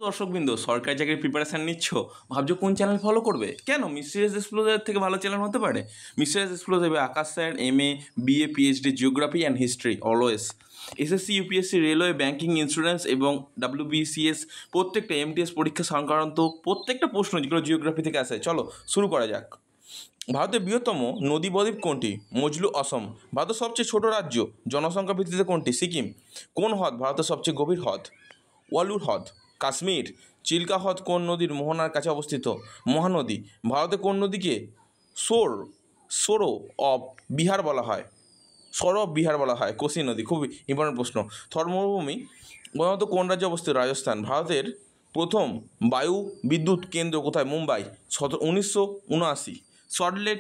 দর্শকবৃন্দ, সরকারি চাকরির প্রিপারেশান নিচ্ছ, ভাবছো কোন চ্যানেল ফলো করবে? কেন, মিস্টেরিয়াস এক্সপ্লোজার থেকে ভালো চ্যানেল হতে পারে? মিস্টেরিয়াস এক্সপ্লোজার দেবে Akash sir, MA, BA, PhD, geography and history always. SSC, UPSC, railway, banking, insurance এবং WBCS প্রত্যেকটা MTS পরীক্ষা সংক্রান্ত প্রত্যেকটা প্রশ্ন যেগুলো জিওগ্রাফি থেকে আসে। চলো শুরু করা যাক। ভারতের বৃহত্তম নদী বদ্বীপ কোনটি? মজলু, অসম। ভারতের সবচেয়ে ছোট রাজ্য জনসংখ্যা ভিত্তিতে কোনটি? সিকিম। কোন হ্রদ ভারতের সবচেয়ে গভীর হ্রদ? ওয়ালুর হ্রদ। কাশ্মীর। চিল্কা হ্রদ কোন নদীর মোহনার কাছে অবস্থিত? মহানদী। ভারতে কোন নদীকে সোরো অফ বিহার বলা হয়? সৌরভ বিহার বলা হয়? কোসি নদী। খুব ইম্পর্টেন্ট প্রশ্ন। থর মরুভূমি প্রধানত কোন রাজ্যে অবস্থিত? রাজস্থান। ভারতের প্রথম বায়ু বিদ্যুৎ কেন্দ্র কোথায়? Mumbai, 1979। Salt Lake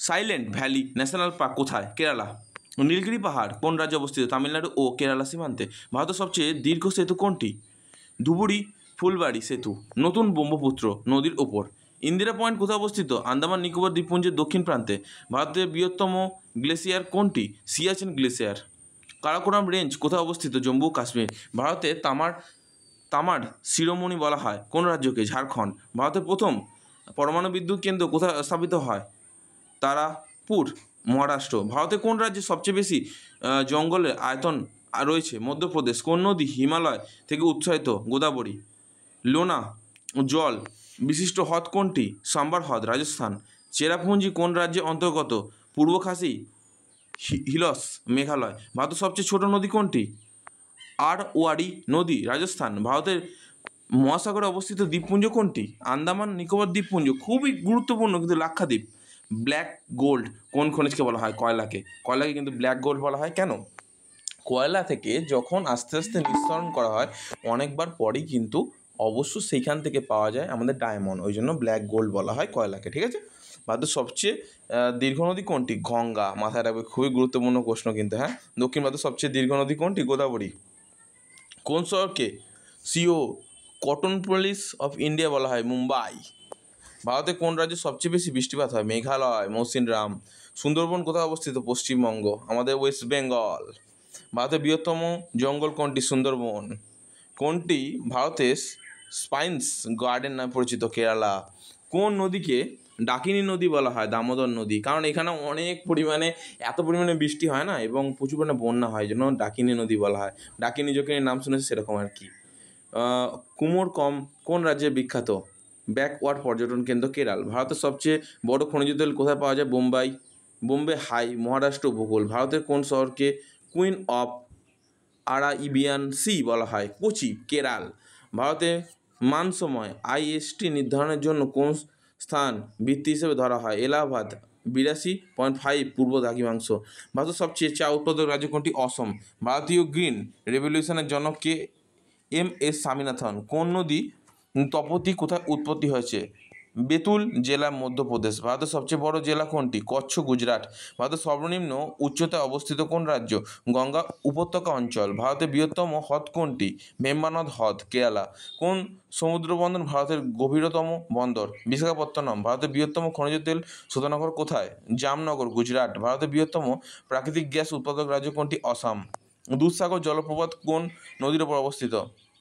silent valley national park কোথায়? কেরালা। নীলগিরি পাহাড় কোন রাজ্যে অবস্থিত? তামিলনাড়ু ও কেরালা সীমান্তে। ভারতের সবচেয়ে দীর্ঘ সেতু কোনটি? ধুবুরি ফুলবাড়ি সেতু। নতুন ব্রহ্মপুত্র নদীর ওপর। ইন্দিরা পয়েন্ট কোথায় অবস্থিত? আন্দামান নিকোবর দ্বীপপুঞ্জের দক্ষিণ প্রান্তে। ভারতের বৃহত্তম গ্লেসিয়ার কোনটি? সিয়াচেন গ্লেসিয়ার। কারাকোরাম রেঞ্জ কোথায় অবস্থিত? জম্মু ও কাশ্মীর। ভারতে তামার শিরোমণি বলা হয় কোন রাজ্যকে? ঝাড়খণ্ড। ভারতের প্রথম পরমাণু বিদ্যুৎ কেন্দ্র কোথায় স্থাপিত হয়? তারাপুর, মহারাষ্ট্র। ভারতে কোন রাজ্যে সবচেয়ে বেশি জঙ্গলের আয়তন রয়েছে? মধ্যপ্রদেশ। কোন নদী হিমালয় থেকে উৎসাহিত? গোদাবরী। লোনা জল বিশিষ্ট হ্রদ কোনটি? সাম্বার হ্রদ, রাজস্থান। চেরাপুঞ্জি কোন রাজ্যের অন্তর্গত? পূর্ব খাসি হিলস, মেঘালয়। ভারতের সবচেয়ে ছোট নদী কোনটি? আরওয়ারি নদী, রাজস্থান। ভারতের মহাসাগরে অবস্থিত দ্বীপপুঞ্জ কোনটি? আন্দামান নিকোবর দ্বীপপুঞ্জ। খুবই গুরুত্বপূর্ণ কিন্তু লাক্ষাদ্বীপ। ব্ল্যাক গোল্ড কোন খনিজকে বলা হয়? কয়লাকে। কয়লাকে কিন্তু ব্ল্যাক গোল্ড বলা হয় কেন? কয়লা থেকে যখন আস্তে আস্তে নিঃসরণ করা হয় অনেকবার পরেই কিন্তু অবশ্য সেইখান থেকে পাওয়া যায় আমাদের ডায়মন্ড, ওই জন্য ব্ল্যাক গোল্ড বলা হয় কয়লাকে। ঠিক আছে। ভারতের সবচেয়ে দীর্ঘ নদী কোনটি? গঙ্গা। মাথায় রাখবে, খুবই গুরুত্বপূর্ণ প্রশ্ন কিন্তু। হ্যাঁ, দক্ষিণ ভারতের সবচেয়ে দীর্ঘ নদী কোনটি? গোদাবরী। কোন শহরকে সিও কটন পলিস অফ ইন্ডিয়া বলা হয়? মুম্বাই। ভারতে কোন রাজ্যে সবচেয়ে বেশি বৃষ্টিপাত হয়? মেঘালয়, মৌসিনরাম। সুন্দরবন কোথায় অবস্থিত? পশ্চিমবঙ্গ, আমাদের ওয়েস্ট বেঙ্গল। ভারতের বৃহত্তম জঙ্গল কোনটি? সুন্দরবন। কোনটি ভারতের স্পাইন্স গার্ডেন নামে পরিচিত? কেরালা। কোন নদীকে ডাকিনী নদী বলা হয়? দামোদর নদী। কারণ এখানে অনেক পরিমাণে এত পরিমাণে বৃষ্টি হয় না এবং প্রচুর পরিমাণে বন্যা হয়, এই জন্য ডাকিনী নদী বলা হয়। ডাকিনী যখন নাম শুনেছে সেরকম আর কি। কুমোরকম কোন রাজ্যে বিখ্যাত? ব্যাকওয়ার্ড পর্যটন কেন্দ্র, কেরাল। ভারতের সবচেয়ে বড় খনিজ তেল কোথায় পাওয়া যায়? বোম্বে হাই, মহারাষ্ট্র উপকূল। ভারতের কোন শহরকে কুইন অফ আরাইবিয়ান সি বলা হয়? কোচি, কেরাল। ভারতে মানসময় IST নির্ধারণের জন্য কোন স্থান ভিত্তি হিসেবে ধরা হয়? এলাহাবাদ, 82.5 পূর্ব দ্রাঘিমাংশ। ভারতের সবচেয়ে চা উৎপাদক রাজ্য কোনটি? অসম। ভারতীয় গ্রিন রেভলিউশনের জনক কে? MS স্বামীনাথন। কোন নদী তপতী কোথায় উৎপত্তি হয়েছে? বেতুল জেলা, মধ্যপ্রদেশ। ভারতের সবচেয়ে বড় জেলা কোনটি? কচ্ছ, গুজরাট। ভারতের সর্বনিম্ন উচ্চতায় অবস্থিত কোন রাজ্য? গঙ্গা উপত্যকা অঞ্চল। ভারতের বৃহত্তম হ্রদ কোনটি? ভেম্বানদ হ্রদ, কেরালা। কোন সমুদ্র বন্দর ভারতের গভীরতম বন্দর? বিশাখাপত্তনম। ভারতের বৃহত্তম খনিজ তেল শোধনাগার কোথায়? জামনগর, গুজরাট। ভারতের বৃহত্তম প্রাকৃতিক গ্যাস উৎপাদক রাজ্য কোনটি? আসাম। দুধসাগর জলপ্রপাত কোন নদীর ওপর অবস্থিত?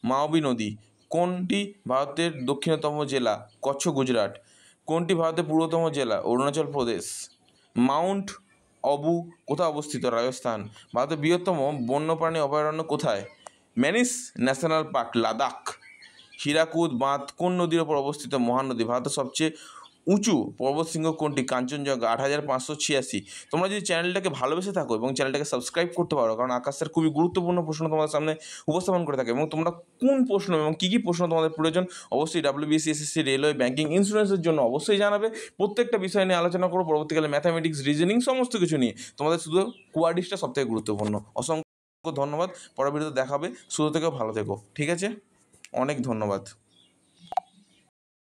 মাওবি নদী। কোনটি ভারতের দক্ষিণতম জেলা? কচ্ছ, গুজরাট। কোনটি ভারতের পূর্বতম জেলা? অরুণাচল প্রদেশ। মাউন্ট আবু কোথায় অবস্থিত? রাজস্থান। ভারতের বৃহত্তম বন্যপ্রাণী অভয়ারণ্য কোথায়? ম্যানিস ন্যাশনাল পার্ক, লাদাখ। হীরাকুদ বাঁধ কোন নদীর ওপর অবস্থিত? মহানদী। ভারতের সবচেয়ে উঁচু পর্বতশৃঙ্গ কোনটি? কাঞ্চনজঙ্ঘা, 8586। তোমরা যদি চ্যানেলটাকে ভালোবেসে থাকো এবং চ্যানেলটাকে সাবস্ক্রাইব করতে পারো, কারণ আকাশ স্যার খুবই গুরুত্বপূর্ণ প্রশ্ন তোমাদের সামনে উপস্থাপন করে থাকে এবং তোমরা কোন প্রশ্ন এবং কী কী প্রশ্ন তোমাদের প্রয়োজন অবশ্যই WBC, SSC, রেলওয়ে, ব্যাঙ্কিং, ইন্স্যুরেন্সের জন্য অবশ্যই জানাবে। প্রত্যেকটা বিষয় নিয়ে আলোচনা করো, পরবর্তীকালে ম্যাথামেটিক্স, রিজনিং সমস্ত কিছু নিয়ে। তোমাদের শুধু কোয়াডিসটা সবথেকে গুরুত্বপূর্ণ। অসংখ্য ধন্যবাদ। পরের ভিডিওতে দেখাবে। শুরু থেকেও ভালো থেকো। ঠিক আছে, অনেক ধন্যবাদ।